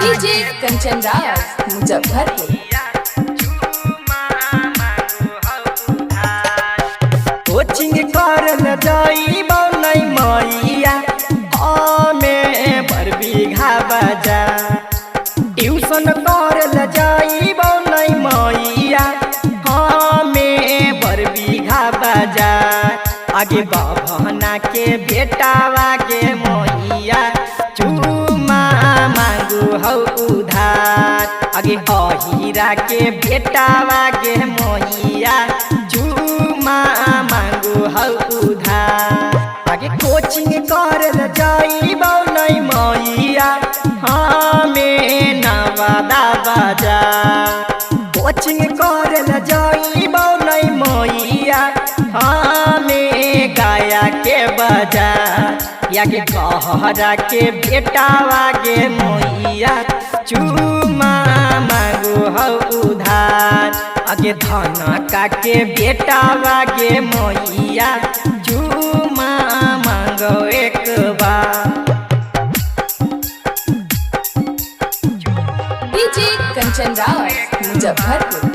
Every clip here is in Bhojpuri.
डीजे कंचन राज मुजफ्फरपुर। कोचिंग करल जाइबौ नै मैया हमें बर बीघा बजा। ट्यूशन करल जाइबौ नै मैया हमें बर बीघा बजा। आगे बभना के बेटावा गे मैया चुमा मांगू हौ उधार। आगे अहिरा के बेटावा गे मैया चुमा मांगू हौ उधार। आगे कोचिंग करल जाइबौ नै मैया हमें नवादा बजा। कोचिंग करल जाइबौ नै मैया हमें गाया के बजा। यागे कहरा के बेटावा गे मैया चुमा मांगू हौ उधार। आगे धनका के बेटावा गे मैया चुमा मांगो एक बार। डीजे कंचन राज मुजफ्फरपुर।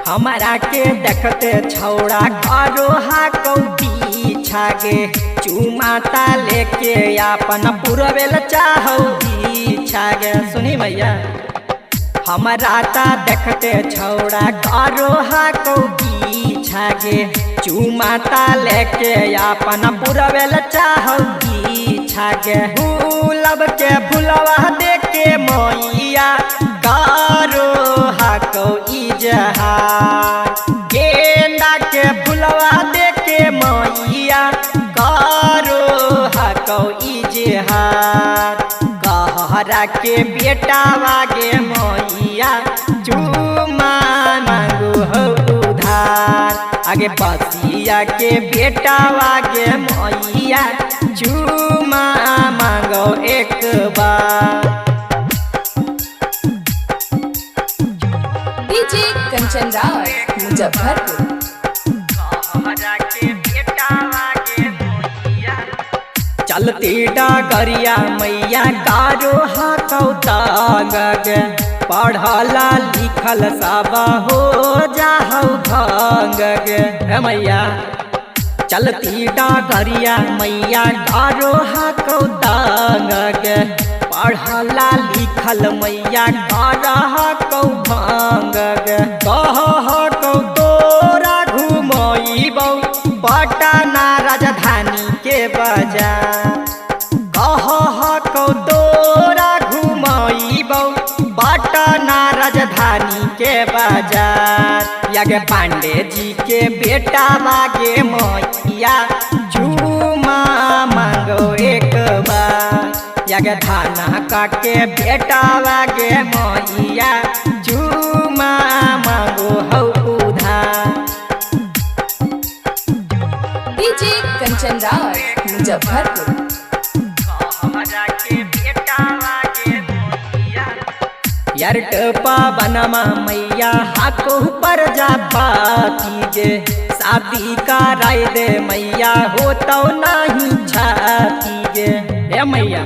हमारा के देखते छौड़ा करो हा कौटी छागे। चुमाता लेके अपन पुरवेल चाहौ छागे। सुनी भैया हमारा ता देखते छौड़ा करो हा कौटी छागे। चुमाता लेके अपन पुरवेल चाहौ छागे। गुलाब के फुलवा देके मैया करो हा कौई जहार। गेंदा के फुलवा देके मैया करो हा कौई जहार। कहरा के बेटावा गे मैया चुमा मांगू हौ उधार। आगे बसिया के बेटावा गे मैया चुमा मांगो एक बार। डीजे कंचन राज मुजफ्फरपुर। चलती डगरिया मैया गारो हा कौतांग। पढ़ला लिखल सब हो जाहौ भंग गे मैया। चलती डगरिया मैया गारो हा कौतांग। पढ़ला लिखल मैया गारह कौ भंग। कह कौ तोरा घुमैबौ पटना राजधानी के बाजार। कह कौ तोरा घुमैबौ पटना राजधानी के बाजार। यागे पांडे जी के बेटा बागे मैया झूमा मांगो एक बार। यागे थाना का के बेटा बागे मैया झूमा मांगो हौ उधार। डीजे कंचन राज मुजफ्फरपुर। यार टपा बनमा मैया हाको पर जा पाती गे। शादी का राय दे मैया हो तो नहीं छाती गे ए मैया।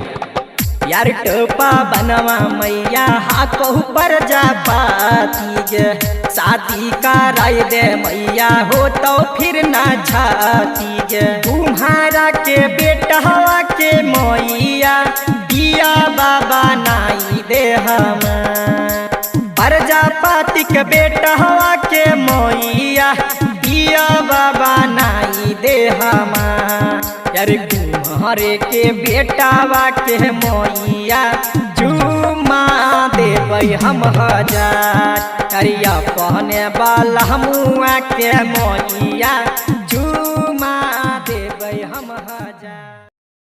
यार टपा बनवा मैया हाको पर जा पाती गे। शादी का राय दे मैया हो तो फिर ना छाती गे। तुम्हारा के बेटा के मैया दिया बाबा नाई दे हम। प्रजापति के बेटा के मैया दिया बाबा नाई दे हम। यार कुम्हारे के बेटावा के मैया जुमा देबै हम हजार। अरिया पहने वाला मुआ के मैया